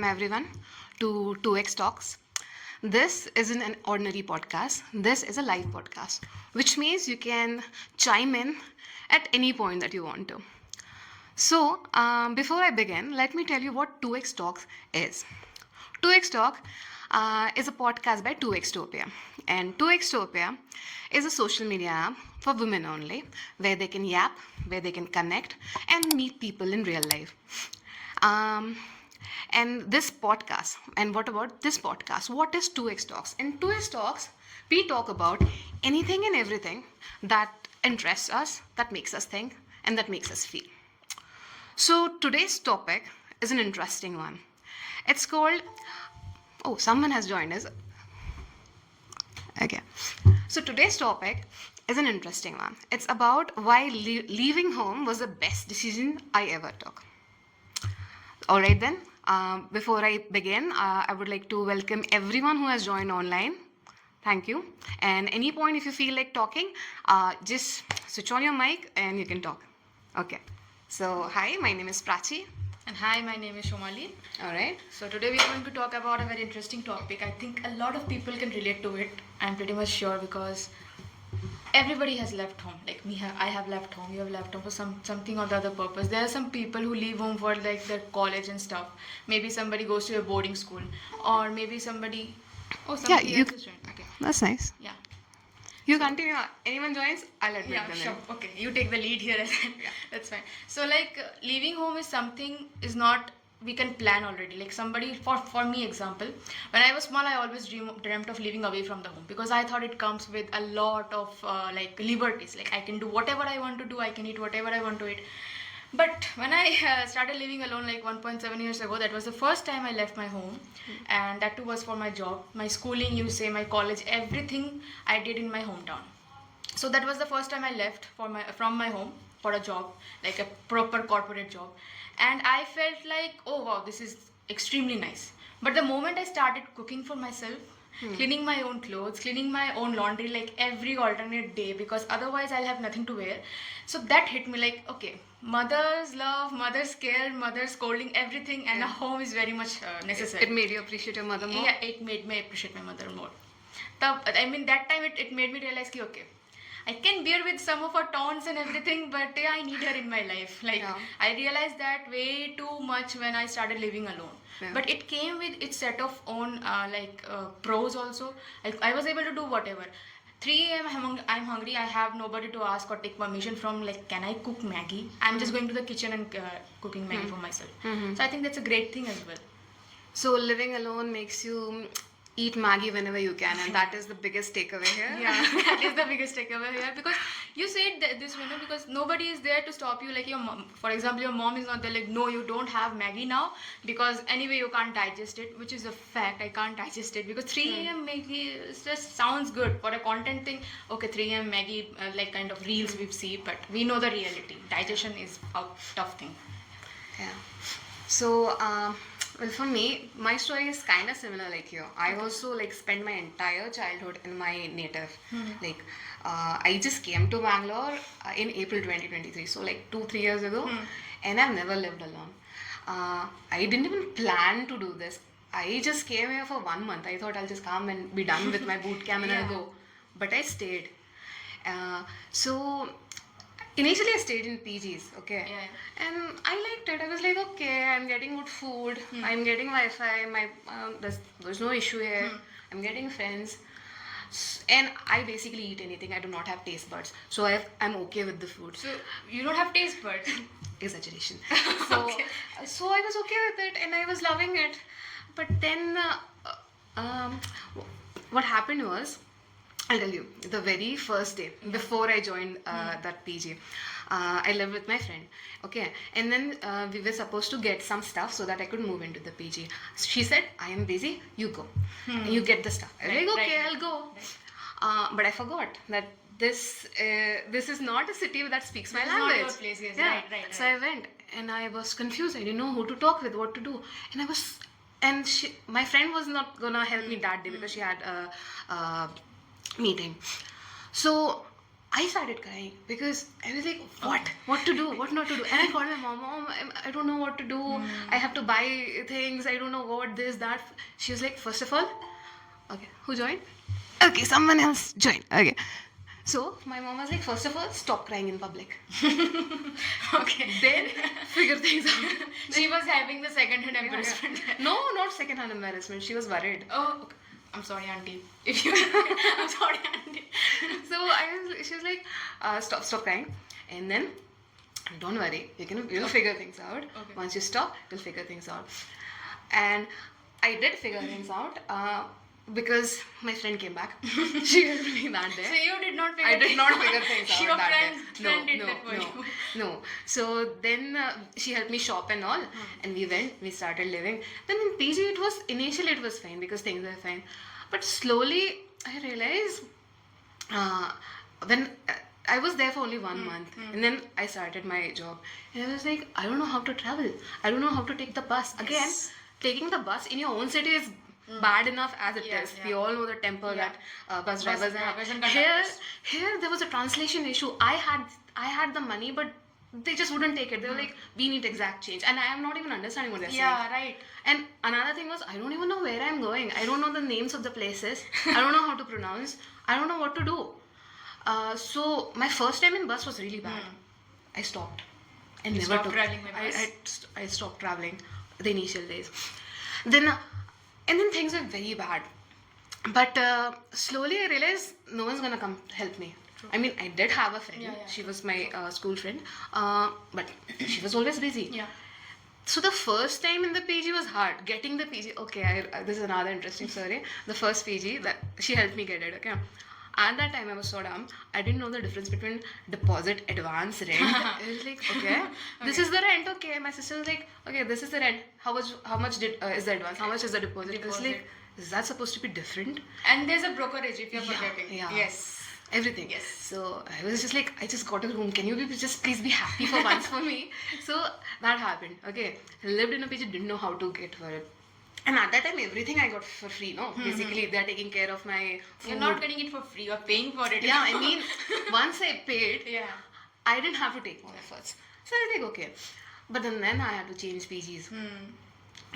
everyone to 2XTalks. This isn't an ordinary podcast. This is a live podcast, which means you can chime in at any point that you want to. So, before I begin, let me tell you what 2XTalks is. 2XTalk is a podcast by TwoXTopia. And 2XTopia is a social media app for women only, where they can yap, where they can connect, and meet people in real life. And this podcast, and what about this podcast? What is 2XTalks? In 2XTalks, we talk about anything and everything that interests us, that makes us think, and that makes us feel. So today's topic is an interesting one. It's called, oh, someone has joined us. Okay. So today's topic is an interesting one. It's about why leaving home was the best decision I ever took. All right then, before I begin, I would like to welcome everyone who has joined online. Thank you. And any point if you feel like talking, just switch on your mic and you can talk. Okay. So, hi, my name is Prachi. And hi, my name is Somali. All right. So today we are going to talk about a very interesting topic. I think a lot of people can relate to it. I'm pretty much sure because everybody has left home. Like me, I have left home. You have left home for something or the other purpose. There are some people who leave home for like their college and stuff. Maybe somebody goes to a boarding school, or maybe somebody. Oh, somebody else is joined. Okay. That's nice. Yeah. You continue. Anyone joins, I'll admit Yeah, them. sure. Okay, you take the lead here. Yeah, that's fine. So like leaving home is something is not we can plan already. Like somebody for me example, when I was small, I always dreamt of living away from the home because I thought it comes with a lot of like liberties. Like I can do whatever I want to do. I can eat whatever I want to eat. But when I started living alone like 1.7 years ago, that was the first time I left my home, and that too was for my job, my schooling, you say, my college, everything I did in my hometown. So that was the first time I left from my home for a job, like a proper corporate job, and I felt like, oh wow, this is extremely nice. But the moment I started cooking for myself, cleaning my own clothes, cleaning my own laundry like every alternate day because otherwise I'll have nothing to wear. So that hit me like, okay, mother's love, mother's care, mother's scolding, everything, and a home is very much necessary. It made you appreciate your mother more? Yeah, it made me appreciate my mother more. That time it made me realize, okay, I can bear with some of her taunts and everything, but yeah, I need her in my life. Like I realized that way too much when I started living alone. Yeah. But it came with its set of own pros also. I was able to do whatever. 3 a.m. I'm hungry. I have nobody to ask or take permission from. Like, can I cook Maggie? I'm just going to the kitchen and cooking Maggie for myself. So I think that's a great thing as well. So living alone makes you eat Maggie whenever you can, and that is the biggest takeaway here. Yeah, that is the biggest takeaway here because you said this, because nobody is there to stop you. Like your mom, for example, your mom is not there. Like, no, you don't have Maggie now because anyway you can't digest it, which is a fact. I can't digest it because 3 a.m. Maggie just sounds good for a content thing. Okay, 3 a.m. Maggie, like kind of reels we see, but we know the reality. Digestion is a tough thing. Yeah. So, well, for me, my story is kind of similar like you. I also like spent my entire childhood in my native. Like, I just came to Bangalore in April 2023, so like 2-3 years ago, and I've never lived alone. I didn't even plan to do this. I just came here for 1 month. I thought I'll just come and be done with my boot camp and I'll go. But I stayed. So initially I stayed in PGs, okay, and I liked it. I was like, okay, I'm getting good food, I'm getting Wi-Fi, there's no issue here, I'm getting friends, and I basically eat anything. I do not have taste buds, so I'm okay with the food. So you don't have taste buds? Exaggeration. So, so I was okay with it and I was loving it. But then what happened was, I'll tell you, the very first day before I joined that PG, I lived with my friend, okay, and then we were supposed to get some stuff so that I could move into the PG. She said, I am busy, you go, and you get the stuff. I was like, okay, I'll go. But I forgot that this is not a city that speaks my language. Not your place, yes. Yeah. Right. So I went and I was confused. I didn't know who to talk with, what to do, and my friend was not gonna help me that day because she had a meeting. So I started crying because I was like, what to do, what not to do. And I called my mom, I don't know what to do. I have to buy things. I don't know what, this, that. She was like, first of all, okay, who joined? Okay, someone else joined. Okay. So my mom was like, first of all, stop crying in public. Okay. Then figure things out. She was having the second-hand embarrassment. No, not second-hand embarrassment. She was worried. Oh, okay. I'm sorry, auntie. If you, I'm sorry, auntie. So she was like, stop crying, and then don't worry, you'll figure things out. Okay. Once you stop, you'll figure things out. And I did figure things out because my friend came back. She helped me that day. So you did not figure I did not figure things out Your that friend day. did that for you. No. So then she helped me shop and all, and we started living. Then in PG, initially it was fine because things were fine, but slowly I realized when I was there for only 1 month, and then I started my job, and I was like, I don't know how to travel. I don't know how to take the bus. Again, taking the bus in your own city is bad enough as it is. We all know the temper that bus drivers have. and Here there was a translation issue. I had the money, but they just wouldn't take it. They were like, we need exact change, and I am not even understanding what they're saying. Yeah, right. And another thing was, I don't even know where I'm going. I don't know the names of the places. I don't know how to pronounce. I don't know what to do. So my first time in bus was really bad. I stopped and never stopped took. traveling by bus? I stopped traveling the initial days. Then and then things were very bad. But slowly I realized no one's gonna come help me. True. I mean, I did have a friend. She was my school friend, but she was always busy. Yeah. So the first time in the PG was hard. Getting the PG. Okay, this is another interesting story. The first PG that she helped me get it. Okay. At that time, I was so dumb. I didn't know the difference between deposit, advance, rent. I was like, okay, this is the rent. Okay, my sister was like, okay, this is the rent. How much is the advance? How much is the deposit? I was like, is that supposed to be different? And there's a brokerage if you're forgetting. Yeah. Yes. Everything. Yes. So I was just like, I just got a room. Can you please be happy for once for me? So that happened. Okay. I lived in a PG, didn't know how to get for it. And at that time, everything I got for free, no? Basically, they're taking care of my food. You're not getting it for free. You're paying for it. Yeah, I mean, once I paid, Yeah. I didn't have to take more efforts. So I was like, okay. But then I had to change PGs.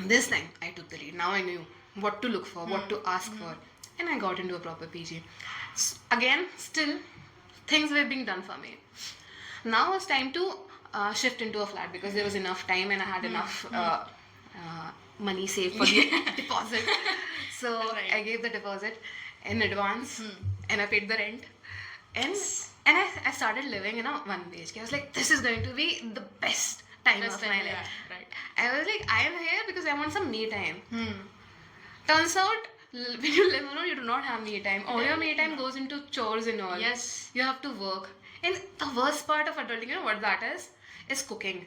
This time, I took the lead. Now I knew what to look for, what to ask for. And I got into a proper PG. Again, still, things were being done for me. Now it's time to shift into a flat because there was enough time and I had enough money saved for the deposit. So I gave the deposit in advance and I paid the rent. And I started living in a 1 BHK. I was like, this is going to be the best time of my life. Right. I was like, I am here because I want some me time. Turns out, when you live alone, you do not have me time. All your me time goes into chores and all. Yes. You have to work. And the worst part of adulting, you know what that is? Is cooking.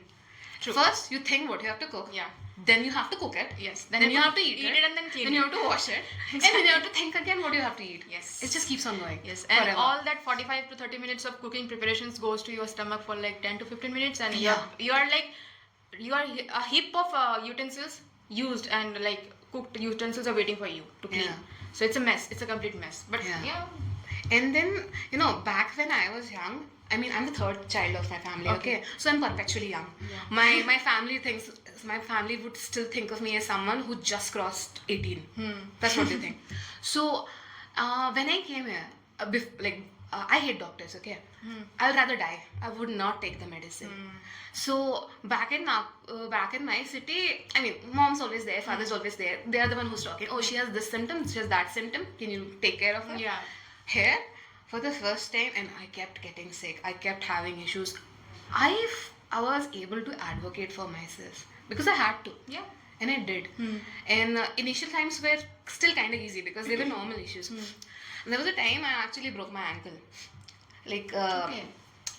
True. First, you think what you have to cook. Yeah. Then you have to cook it. Yes. Then you have to eat it. and then clean Then it. you have to wash it. And then you have to think again what you have to eat. Yes. It just keeps on going. Yes, and forever. all that 45 to 30 minutes of cooking preparations goes to your stomach for like 10 to 15 minutes, and you are a heap of utensils used and like cooked utensils are waiting for you to clean. Yeah. So it's a mess. It's a complete mess. But yeah. And then, back when I was young, I mean, I'm the third child of my family, okay? So I'm perpetually young. Yeah. My family would still think of me as someone who just crossed 18. That's what they think. So, when I came here, I hate doctors, okay? I'll rather die. I would not take the medicine. So, back in my city, I mean, mom's always there, father's always there. They are the one who's talking. Oh, she has this symptom, she has that symptom. Can you take care of her? Yeah. Here, for the first time, and I kept getting sick. I kept having issues. I was able to advocate for myself because I had to. Yeah. And I did. And initial times were still kind of easy because they were normal issues. And there was a time I actually broke my ankle.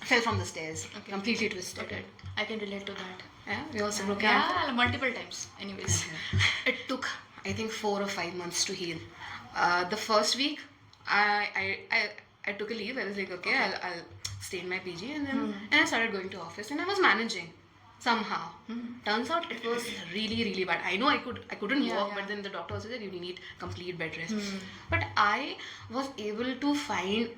Fell from the stairs. Okay. Completely twisted it. I can relate to that. Yeah, you also broke your ankle? Yeah, multiple times. Anyways. It took, I think, 4 or 5 months to heal. The first week, I took a leave. I was like, okay. I'll stay in my PG, and then and I started going to office, and I was managing somehow. Turns out it was really, really bad. I know I couldn't walk, but then the doctor also said you need complete bed rest. But I was able to find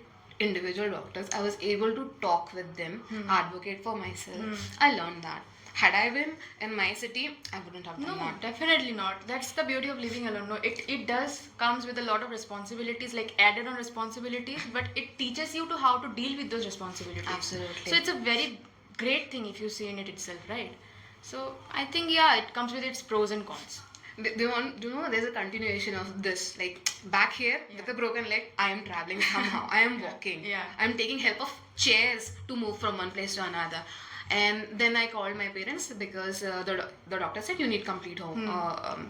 individual doctors. I was able to talk with them, advocate for myself. I learned that. Had I been in my city, I wouldn't have done No, that. definitely not. That's the beauty of living alone. No, it does comes with a lot of responsibilities, like added on responsibilities, but it teaches you to how to deal with those responsibilities. Absolutely. So it's a very great thing if you see in it itself, right? So I think yeah, it comes with its pros and cons. They want, there's a continuation of this. Like back here with a broken leg, I am traveling somehow. I am walking. Yeah. I'm taking help of chairs to move from one place to another. And then I called my parents because the doctor said you need complete home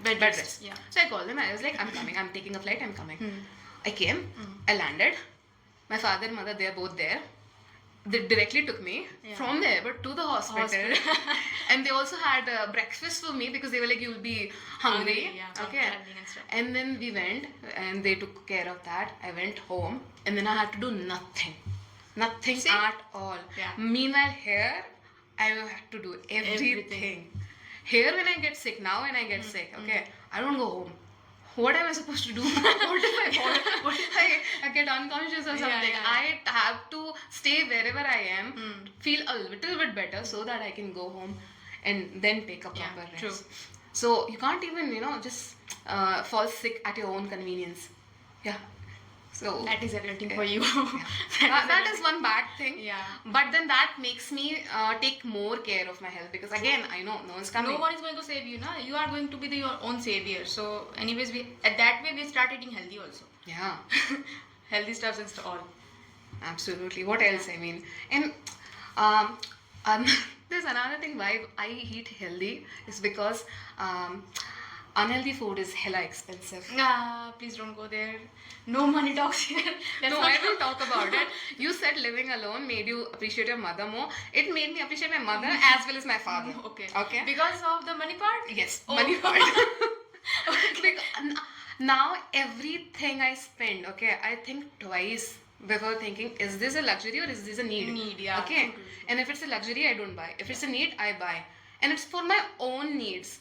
bed rest. Yeah. So I called them. I was like, I'm coming. I'm taking a flight. I'm coming. I came. I landed. My father and mother, they're both there. They directly took me from the airport to the hospital. And they also had breakfast for me because they were like, you'll be hungry. Okay. And then we went and they took care of that. I went home and then I had to do nothing. Nothing at all. Yeah. Meanwhile, here, I have to do everything. Here, when I get sick, now when I get sick, okay, I don't go home. What am I supposed to do? What if I get unconscious or something? I have to stay wherever I am, feel a little bit better so that I can go home and then take a proper rest. True. So you can't even, just fall sick at your own convenience. Yeah. So That is everything for you. that is one bad thing. Yeah. But then that makes me take more care of my health because again, I know no one's coming. No one is going to save you, na? You are going to be your own savior. So, anyways, at that way we start eating healthy also. Yeah. Healthy stuffs and all. Absolutely. What else? I mean, and there's another thing why I eat healthy is because unhealthy food is hella expensive. Please don't go there. No money talks here. I will talk about it. You said living alone made you appreciate your mother more. It made me appreciate my mother as well as my father. Okay. Because of the money part? Yes, money part. Now everything I spend, okay, I think twice before thinking, is this a luxury or is this a need? Need, yeah. Okay. And if it's a luxury, I don't buy. If it's a need, I buy. And it's for my own needs.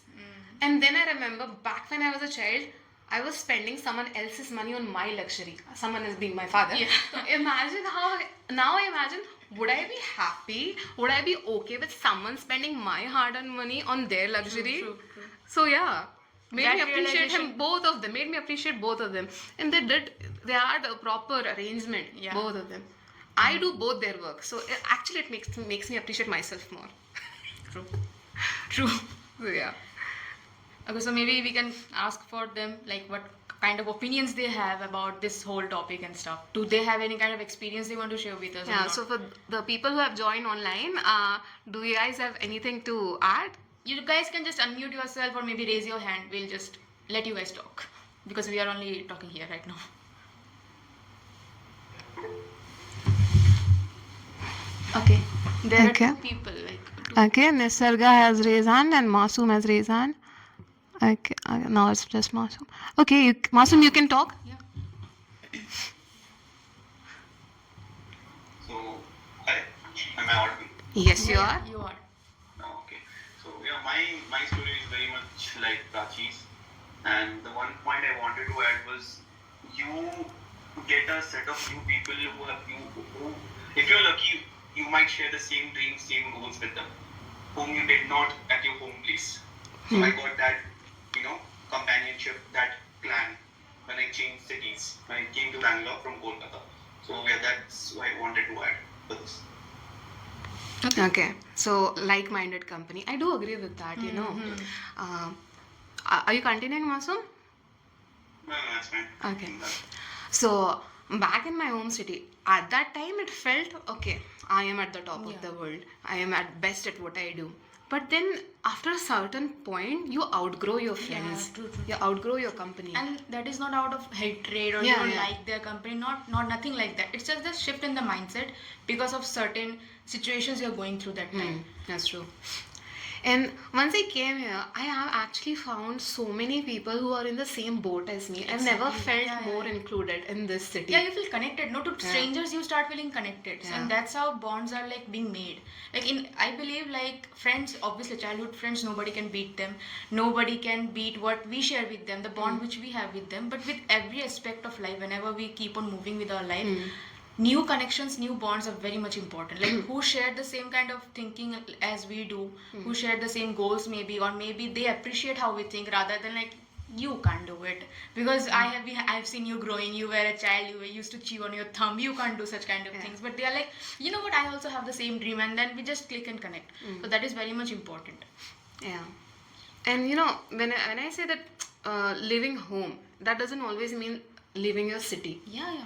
And then I remember back when I was a child, I was spending someone else's money on my luxury. Someone is being my father. Yeah. So now I imagine, would I be happy? Would I be okay with someone spending my hard-earned money on their luxury? True. So yeah, made That me appreciate realization- both of them. Made me appreciate both of them. And they had a proper arrangement, Yeah. both of them. I do both their work. So actually it makes me appreciate myself more. True. So yeah. Okay, so maybe we can ask for them like what kind of opinions they have about this whole topic and stuff. Do they have any kind of experience they want to share with us? or Yeah, not? so for the people who have joined online, do you guys have anything to add? You guys can just unmute yourself or maybe raise your hand. We'll just let you guys talk because we are only talking here right now. Okay. There Okay. are two people Okay, Nisarga has raised hand and Masoom has raised hand. Okay, now it's just Masoom. Okay, Masoom, you can talk. Yeah. So, hi, am I audible? Yes, you are. You are. No, okay. So, yeah, my story is very much like Prachi's. And the one point I wanted to add was you get a set of new people who if you're lucky, you might share the same dreams, same goals with them, whom you did not at your home place. So I got that, companionship, that clan when I changed cities, when I came to Bangalore from Kolkata. So yeah, that's what I wanted to add for this. Okay, so like-minded company. I do agree with that, Are you continuing, Masoom? No, that's fine. Okay. So, back in my home city, at that time it felt, okay, I am at the top of the world. I am at best at what I do. But then, after a certain point, you outgrow your friends. true. You outgrow your company. And that is not out of hatred or you don't like their company, not nothing like that. It's just the shift in the mindset because of certain situations you're going through that time. That's true. And once I came here, I have actually found so many people who are in the same boat as me. I've never felt more included in this city. Yeah, you feel connected. No, to strangers you start feeling connected. And that's how bonds are like being made. I believe like friends, obviously childhood friends, nobody can beat them. Nobody can beat what we share with them, the bond which we have with them. But with every aspect of life, whenever we keep on moving with our life, new connections, new bonds are very much important. Like who share the same kind of thinking as we do, who share the same goals maybe, or maybe they appreciate how we think rather than like you can't do it because I've seen you growing. You were a child. You used to chew on your thumb. You can't do such kind of things. But they are like, you know what? I also have the same dream, and then we just click and connect. So that is very much important. Yeah. And you know, when I say that living home, that doesn't always mean leaving your city. Yeah.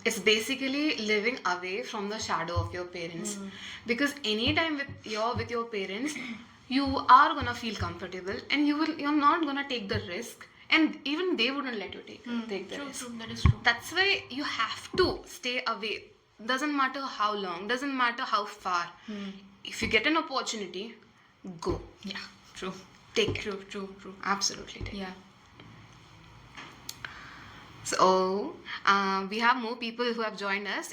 It's basically living away from the shadow of your parents. Because anytime with your parents, you are gonna feel comfortable, and you're not gonna take the risk, and even they wouldn't let you take the risk. True. That is true. That's why you have to stay away. Doesn't matter how long, doesn't matter how far. If you get an opportunity, go. Yeah. True. Take it. True. Absolutely take it. Yeah. So, we have more people who have joined us.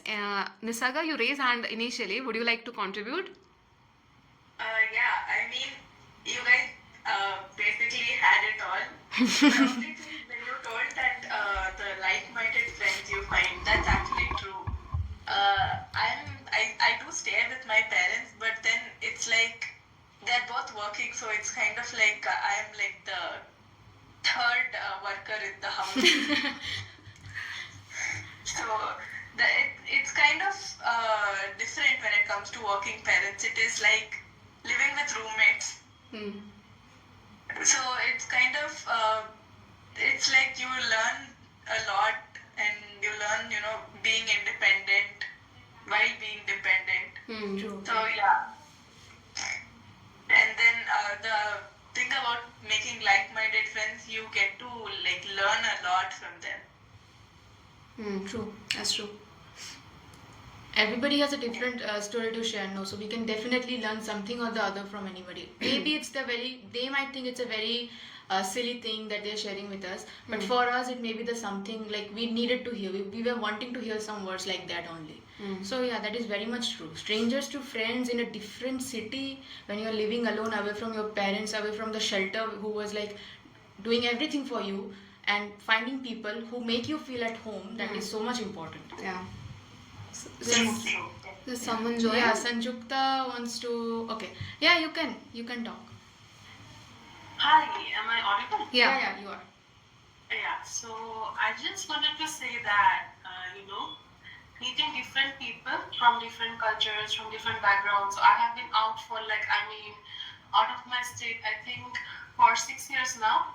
Nisaga, you raised hand initially. Would you like to contribute? Yeah, I mean, you guys basically had it all. The only thing when you told that the like-minded friends you find, that's actually true. I do stay with my parents, but then it's like they're both working, so it's kind of like I'm like the third worker in the house. So it's kind of different when it comes to working parents. It is like living with roommates. So it's kind of it's like you learn a lot, and you learn, being independent while being dependent. True. So yeah. And then the thing about making like-minded friends, you get to like learn a lot from them. True. That's true. Everybody has a different story to share, no? So we can definitely learn something or the other from anybody. Maybe they might think it's a very silly thing that they're sharing with us, but for us it may be the something like we needed to hear. We were wanting to hear some words like that only. So yeah, that is very much true. Strangers to friends in a different city, when you're living alone, away from your parents, away from the shelter who was like doing everything for you, and finding people who make you feel at home, that is so much important. Yeah. Yes, true. Does someone join? Yeah, Sanjukta wants to. Okay. Yeah, you can talk. Hi, am I audible? Yeah, you are. Yeah, so I just wanted to say that, meeting different people from different cultures, from different backgrounds. So I have been out for out of my state, I think, for 6 years now.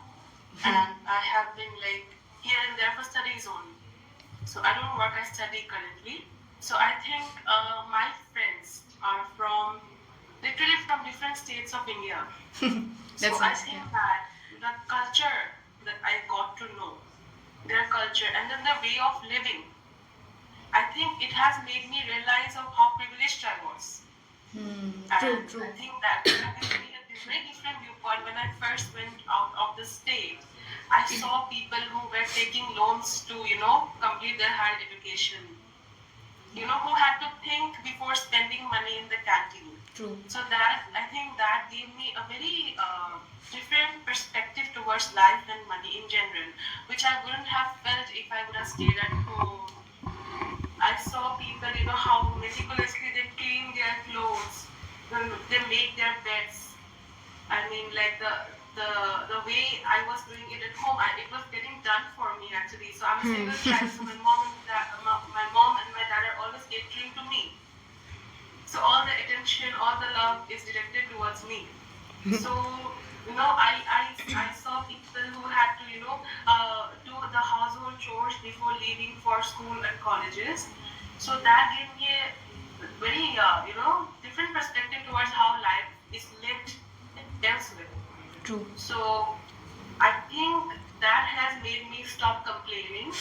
And I have been here and there for studies only. So I don't work, I study currently. So I think my friends are literally from different states of India. So I think that the culture that I got to know, their culture, and then the way of living, I think it has made me realize of how privileged I was. True. I think that gives me a very different viewpoint. When I first went out of the state, I saw people who were taking loans to, complete their higher education. Who had to think before spending money in the canteen. True. So I think that gave me a very different perspective towards life and money in general, which I wouldn't have felt if I would have stayed at home. I saw people, how meticulously they clean their clothes, they make their beds. I mean, like the way I was doing it at home, it was getting done for me actually. So I'm a single child, so my mom and my dad are always catering to me. So all the attention, all the love is directed towards me. So I saw people who had to do the household chores before leaving for school and colleges. So that gave me a very different perspective towards how life is lived elsewhere. True. So I think that has made me stop complaining.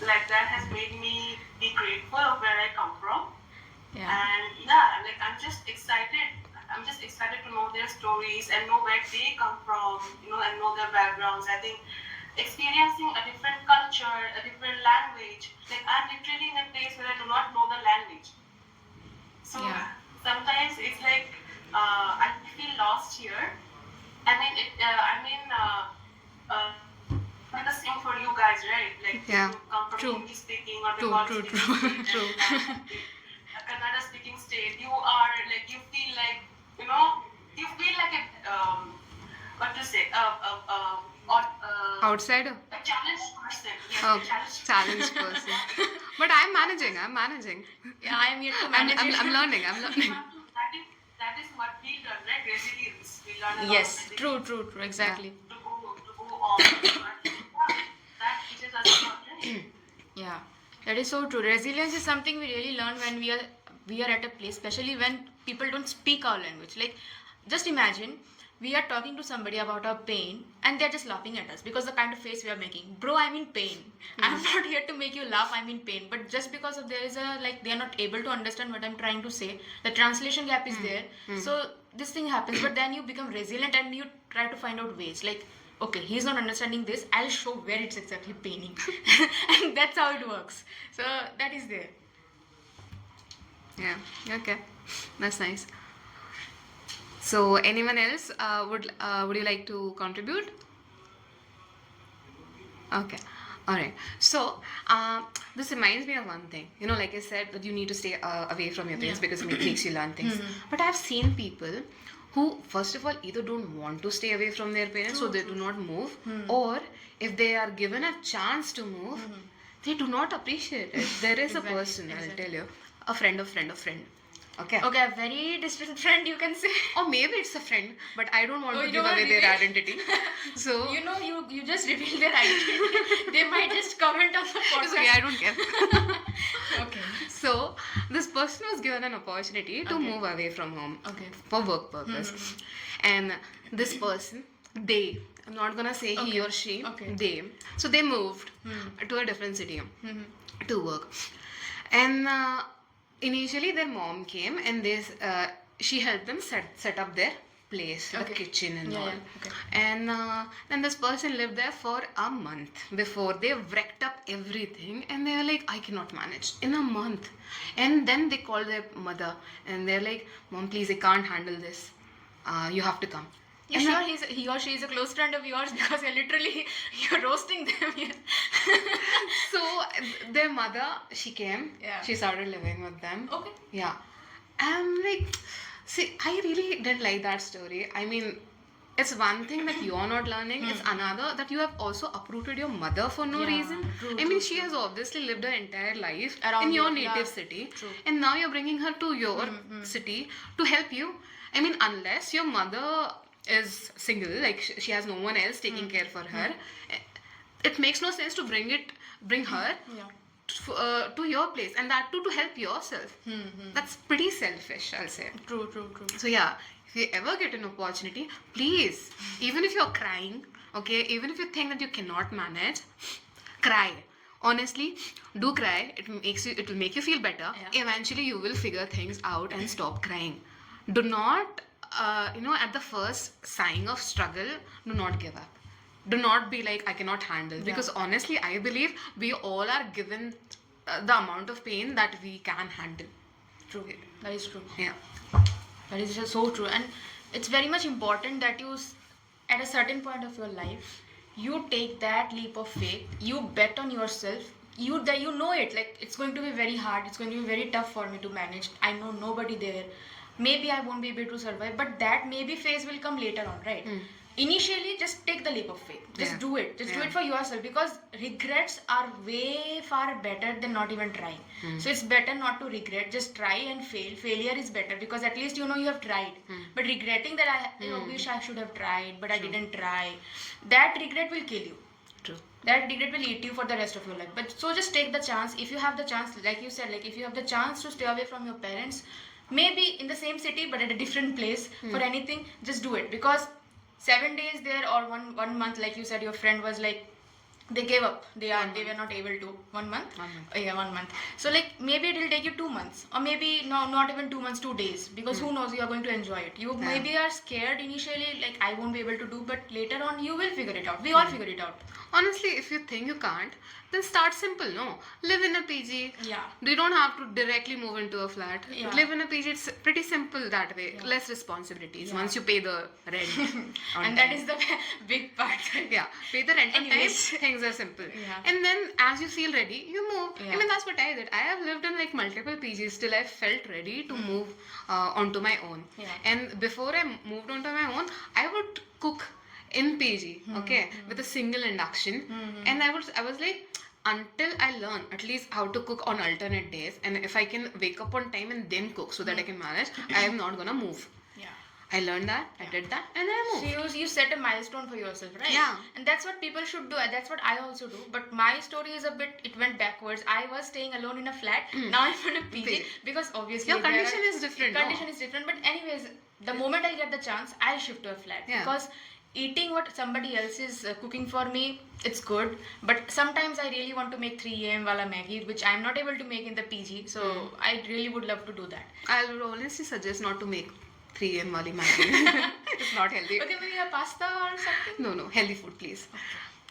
That has made me be grateful of where I come from. Yeah. And yeah, I'm just excited. I'm just excited to know their stories and know where they come from, and know their backgrounds. I think experiencing a different culture, a different language, I'm literally in a place where I do not know the language. So sometimes it's I feel lost here. I mean, the same for you guys wise, right? Like Yeah. you come from True. Hindi speaking or True, Bengal true, speaking true, state true. and a Kannada speaking state, you are like you feel like you know you feel like what to say Outsider. a challenged person. Yes, Oh, a challenged challenged person. But I'm managing. Yeah, I am yet to I'm, manage I'm, it. I'm learning. I'm You learning. have to, that is what we learn, right? Resilience. We learn a lot Yes, of true, resilience exactly. to go on. That teaches us a lot, right? Yeah, that is so true. Resilience is something we really learn when we are at a place, especially when people don't speak our language. Like, just imagine we are talking to somebody about our pain, and they're just laughing at us because the kind of face we are making. Bro, I'm in pain. I'm not here to make you laugh. I'm in pain. But just because of there is a like they are not able to understand what I'm trying to say. The translation gap is there. So this thing happens. But then you become resilient and you try to find out ways like. Okay, he's not understanding this. I'll show where it's exactly paining, and that's how it works. So that is there. Yeah. Okay. That's nice. So, anyone else would you like to contribute? Okay. All right. So, this reminds me of one thing. You know, like I said, that you need to stay away from your parents because it makes you learn things. But I've seen people who, first of all, either don't want to stay away from their parents, so they do not move, or if they are given a chance to move, they do not appreciate it. There is a person, I'll tell you, a friend of friend of friend. Okay. Okay, a very distant friend, you can say. Or maybe it's a friend, but I don't want Oh, to you give don't away want their to identity. So, You know, you just reveal their identity. They might just comment on the podcast. sorry, I don't care. Okay. So, this person was given an opportunity to move away from home Okay. for work purpose. And this person, I'm not gonna say he or she, Okay. so they moved to a different city to work. And initially, their mom came and she helped them set up their place, the Okay. kitchen and Yeah, all. yeah, okay. And then this person lived there for a month before they wrecked up everything, and they were like, I cannot manage in a month. And then they called their mother and they're like, Mom, please, I can't handle this. You have to come. You And sure he or she is a close friend of yours because you're roasting them here. So their mother, she came. Yeah. She started living with them. Okay. Yeah. I'm like, see, I really didn't like that story. I mean, it's one thing that you're not learning, it's another that you have also uprooted your mother for no Yeah, reason. true, I mean, she has obviously lived her entire life Around in your you, native yeah, city, true. and now you're bringing her to your city to help you. I mean, unless your mother is single, like she has no one else taking care for her, it makes no sense to bring her Yeah. to your place, and that too to help yourself. That's pretty selfish, I'll say. True. So yeah, if you ever get an opportunity, please, even if you're crying, okay, even if you think that you cannot manage, cry. Honestly, do cry. It will make you feel better. Yeah. Eventually, you will figure things out and stop crying. Do not, at the first sign of struggle, do not give up. Do not be like, I cannot handle. Because honestly, I believe we all are given the amount of pain that we can handle. True. That is true. Yeah. That is just so true, and it's very much important that at a certain point of your life, you take that leap of faith. You bet on yourself. You know it. Like it's going to be very hard. It's going to be very tough for me to manage. I know nobody there. Maybe I won't be able to survive, but that maybe phase will come later on, right? Initially, just take the leap of faith. Just do it. Just do it for yourself, because regrets are way far better than not even trying. So it's better not to regret. Just try and fail. Failure is better because at least you know you have tried. But regretting that I wish I should have tried, but I didn't try, that regret will kill you. True. That regret will eat you for the rest of your life. But so just take the chance. If you have the chance, like you said, like if you have the chance to stay away from your parents, maybe in the same city but at a different place, for anything, just do it. Because 7 days there or one month, like you said, your friend was like, they gave up. They were not able to. 1 month? 1 month. Oh, yeah, 1 month. So like maybe it will take you 2 months, or maybe no, not even 2 months, 2 days. Because who knows, you are going to enjoy it. You maybe are scared initially, like I won't be able to do, but later on you will figure it out. We all figure it out. Honestly, if you think you can't, then start simple. No, live in a PG. Yeah. You don't have to directly move into a flat. Yeah. Live in a PG. It's pretty simple that way. Yeah. Less responsibilities Yeah. once you pay the rent. on And that time. is the big part. Yeah, pay the rent on time. Anyways. Things are simple. Yeah. And then as you feel ready, you move. Yeah. I mean, that's what I did. I have lived in like multiple PGs till I felt ready to move onto my own. Yeah. And before I moved onto my own, I would cook in PG, okay, with a single induction. And I was like, until I learn at least how to cook on alternate days, and if I can wake up on time and then cook so that I can manage, I am not gonna move. Yeah. I learned that, I did that, and I moved. So you set a milestone for yourself, right? Yeah. And that's what people should do. That's what I also do. But my story is a bit, it went backwards. I was staying alone in a flat. Now I'm in a PG PG. because obviously Your condition is different, no? Condition is different. But anyways, the moment I get the chance, I'll shift to a flat. Yeah. Because eating what somebody else is cooking for me, it's good. But sometimes I really want to make 3 a.m. wala Maggi, which I'm not able to make in the PG. So I really would love to do that. I would honestly suggest not to make 3 a.m. wali Maggi. It's not healthy. Okay, maybe a pasta or something? No, healthy food, please.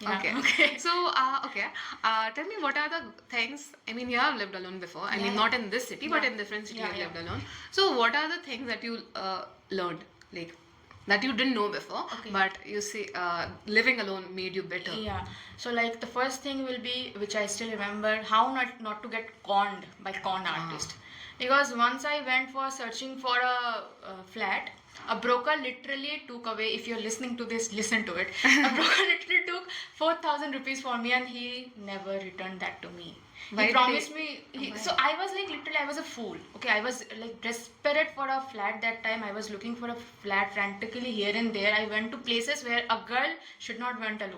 Yeah, Okay. okay. So, tell me what are the things? I mean, you have lived alone before. I mean, Yeah. not in this city, but Yeah. in different cities Yeah, you have yeah. lived alone. So, what are the things that you learned, like that you didn't know before, Okay. but you see, living alone made you better? Yeah. So like the first thing will be, which I still remember, how not to get conned by con artist. Because once I went for searching for a flat, a broker literally took away, if you're listening to this, listen to it. A broker literally took 4,000 rupees for me and he never returned that to me. Why He did promised he- me, so I was like, literally I was a fool. Okay, I was like desperate for a flat that time. I was looking for a flat frantically here and there. I went to places where a girl should not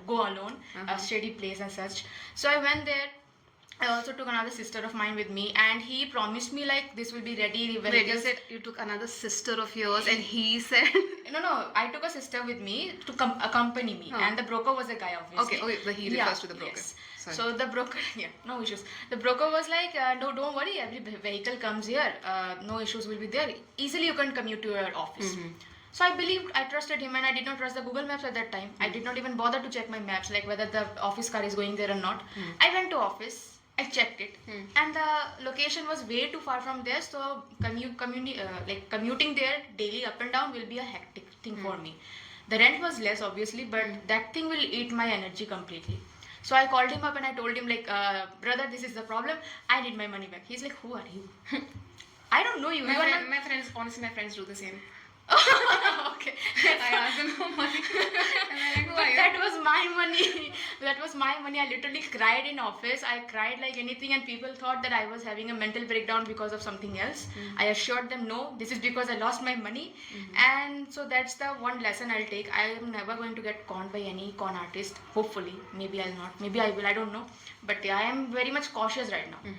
go alone, a shady place and such. So I went there. I also took another sister of mine with me and he promised me like this will be ready when Wait, it you is- said you took another sister of yours, and he said, No, I took a sister with me to accompany me, and the broker was a guy, obviously. okay, the he refers to the broker. Yes. Sorry. So the broker, yeah, no issues. The broker was like, no, don't worry, every vehicle comes here, no issues will be there. Easily you can commute to your office. So I believed, I trusted him, and I did not trust the Google Maps at that time. I did not even bother to check my maps, like whether the office car is going there or not. I went to office. I checked it, and the location was way too far from there. So commuting there daily up and down will be a hectic thing for me. The rent was less, obviously, but that thing will eat my energy completely. So I called him up and I told him like, brother, this is the problem. I need my money back. He's like, who are you? I don't know you. my, You are friend, my friends, honestly, my friends do the same. not- okay. I ask them for money, and they're like, who But are you? that was my money. That was my money. I literally cried in office. I cried like anything, and people thought that I was having a mental breakdown because of something else. I assured them, no, this is because I lost my money. And so that's the one lesson I'll take. I am never going to get conned by any con artist. Hopefully, maybe I'll not. Maybe I will. I don't know. But yeah, I am very much cautious right now.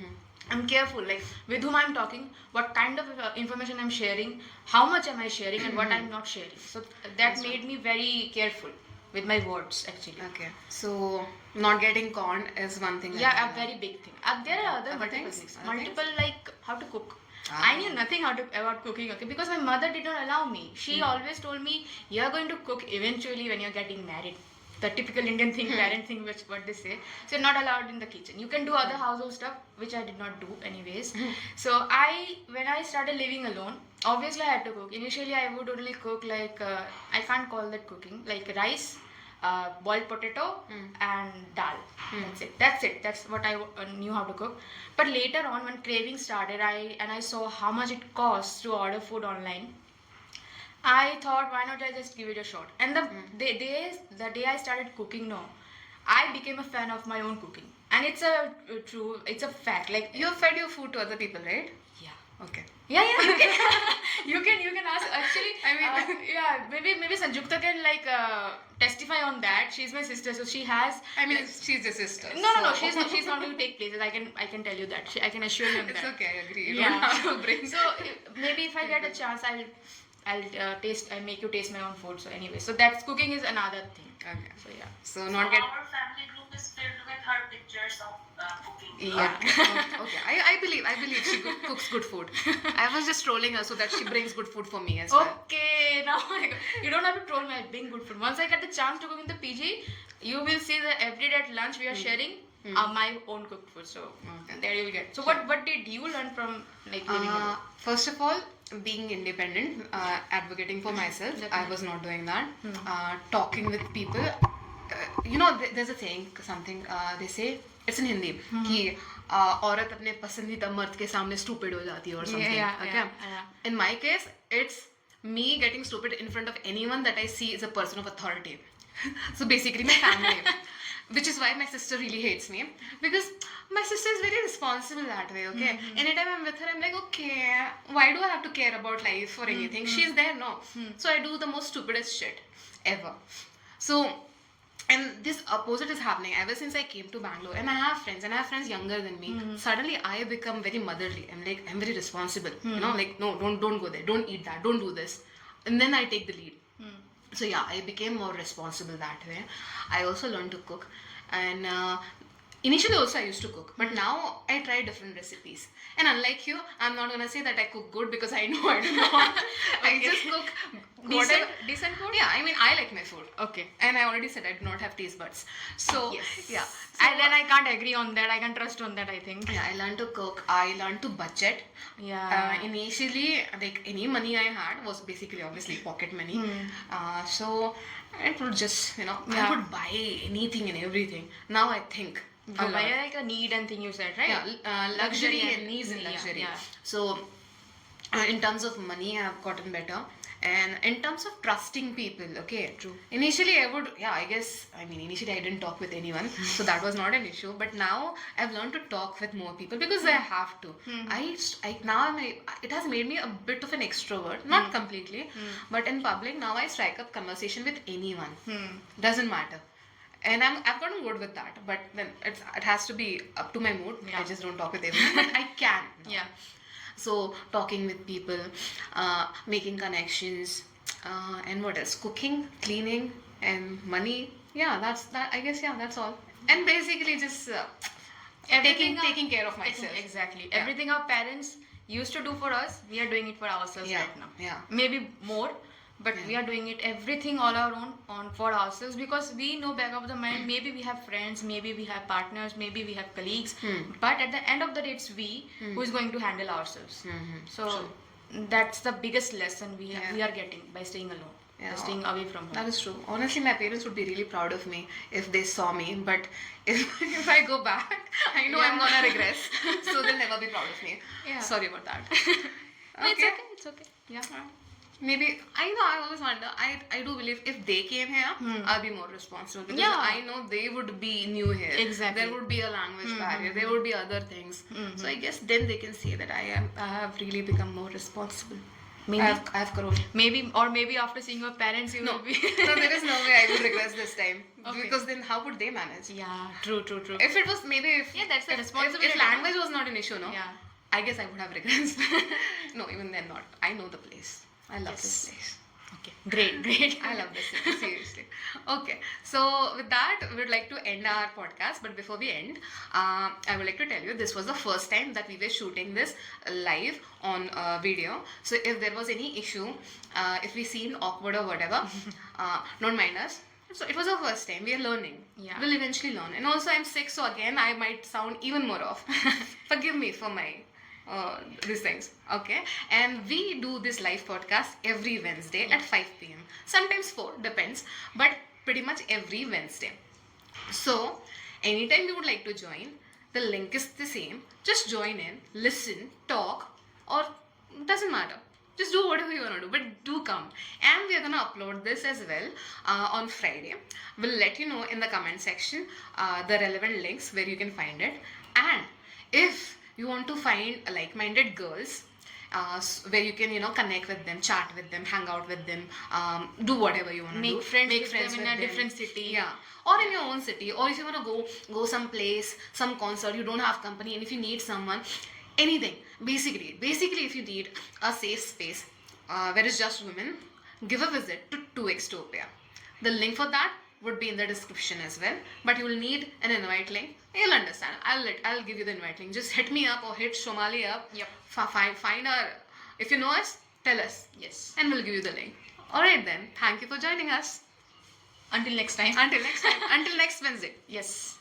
I'm careful, like with whom I'm talking, what kind of information I'm sharing, how much am I sharing, and what I'm not sharing. So that made me very careful with my words, actually. Okay, so not getting conned is one thing. Yeah, a very big thing. There are other Other multiple things? things. Other Multiple, like how to cook. Ah. I knew nothing about cooking, okay, because my mother did not allow me. She always told me, you're going to cook eventually when you're getting married. The typical Indian thing, parent thing, which what they say. So you're not allowed in the kitchen. You can do other household stuff, which I did not do anyways. So when I started living alone, obviously I had to cook. Initially I would only cook like, I can't call that cooking, like rice, boiled potato and dal. That's it. That's what I knew how to cook. But later on, when craving started, I saw how much it costs to order food online. I thought, why not I just give it a shot? And the day I started cooking, I became a fan of my own cooking, and it's a fact. Like You fed your food to other people, right? yeah. Okay. Yeah, you can ask. Actually, I mean- yeah, maybe Sanjukta can like testify on that. She's my sister, so she has. I mean, she's your sister. No, so- she's not going to take places. I can tell you that. I can assure you on It's that. okay, I agree. You Yeah. don't have to bring. So maybe if I get a chance, I'll make you taste my own food. So anyway, so that's cooking is another thing. Okay. So yeah. So not get. Our family group is filled with her pictures of cooking. Yeah. Okay. I believe she cooks good food. I was just trolling her so that she brings good food for me as well. Okay, now you don't have to troll me. I bring good food. Once I get the chance to cook in the PG, you will see that every day at lunch we are sharing my own cooked food. So there you will get. So what did you learn from like living alone? First of all, being independent, advocating for myself, I was not doing that. Talking with people, there's a saying, something they say, it's in Hindi, कि औरत अपने पसंदीदा मर्द के सामने stupid हो जाती है or something. Okay. In my case, it's me getting stupid in front of anyone that I see is a person of authority. So basically, my family. Which is why my sister really hates me, because my sister is very responsible that way. Okay, anytime I'm with her, I'm like, okay, why do I have to care about life or anything? She's there, no. So I do the most stupidest shit ever. So, and this opposite is happening ever since I came to Bangalore, and I have friends younger than me. Suddenly I become very motherly. I'm very responsible. Like, no, don't go there, don't eat that, don't do this, and then I take the lead. So yeah, I became more responsible that way. I also learned to cook, and initially also I used to cook, but now I try different recipes. And unlike you, I'm not gonna say that I cook good, because I know I do not. I just cook Decent food? Yeah, I mean, I like my food. Okay. And I already said I do not have taste buds. So, Yes. yeah. And then I can't agree on that. I can trust on that, I think. Yeah, I learned to cook. I learned to budget. Yeah. Initially, like, any money I had was basically, obviously, pocket money. So, I would just, I would buy anything and everything. Now I think. a lot. Buy like a need and thing you said, right? Yeah, luxury and needs in luxury. Yeah. So, in terms of money, I have gotten better. And in terms of trusting people, okay. True. Initially, initially I didn't talk with anyone, so that was not an issue. But now I've learned to talk with more people because I have to. It has made me a bit of an extrovert, not completely, but in public now I strike up conversation with anyone. Doesn't matter. And I've gotten good with that, but then it has to be up to my mood. Yeah. I just don't talk with everyone, but I can. Yeah. So talking with people, making connections, and what else? Cooking, cleaning, and money. Yeah, that's that. I guess that's all. And basically just taking care of myself. Exactly. Yeah. Everything our parents used to do for us, we are doing it for ourselves right now. Yeah. Maybe more, but we are doing it everything all our own for ourselves, because we know back of the mind, maybe we have friends, maybe we have partners, maybe we have colleagues, but at the end of the day it's we who is going to handle ourselves. So that's the biggest lesson we are getting by staying alone, by staying away from home. That is true. Honestly, my parents would be really proud of me if they saw me. But if I go back, I know I'm gonna regress. So they'll never be proud of me. Yeah. Sorry about that. No, it's okay. Yeah. Maybe I always wonder. I do believe if they came here, I'll be more responsible, because Yeah. I know they would be new here. Exactly. There would be a language barrier. There would be other things. So I guess then they can say that I have really become more responsible. Maybe. I have grown. Maybe after seeing your parents, you No, will be. no, there is no way I will regress this time. Okay. Because then how would they manage? Yeah, true. If it was Yeah, that's the responsibility. If language was not an issue, no? Yeah. I guess I would have regressed. No, even then not. I know the place. I love this place. Okay, great. I love this city, seriously. Okay, so with that, we would like to end our podcast. But before we end, I would like to tell you this was the first time that we were shooting this live on video. So if there was any issue, if we seemed awkward or whatever, don't mind us. So it was our first time. We are learning. Yeah. We'll eventually learn. And also I'm sick, so again I might sound even more off. Forgive me for my these things, okay? And we do this live podcast every Wednesday at 5 p.m. Sometimes 4, depends, but pretty much every Wednesday. So anytime you would like to join, the link is the same. Just join in, listen, talk, or doesn't matter. Just do whatever you want to do, but do come. And we are going to upload this as well on Friday. We'll let you know in the comment section the relevant links where you can find it. And if you want to find like-minded girls where you can connect with them, chat with them, hang out with them, do whatever you want to do. Make friends with them in a different city. Yeah, or in your own city, or if you want to go some place, some concert, you don't have company, and if you need someone, anything, basically if you need a safe space where it's just women, give a visit to TwoXTopia. The link for that would be in the description as well, but you will need an invite link. You'll understand. I'll give you the invite link. Just hit me up or hit Somali up. Yep. Find our, if you know us, tell us. Yes. And we'll give you the link. Alright then. Thank you for joining us. Until next time. Until next time. Until next Wednesday. Yes.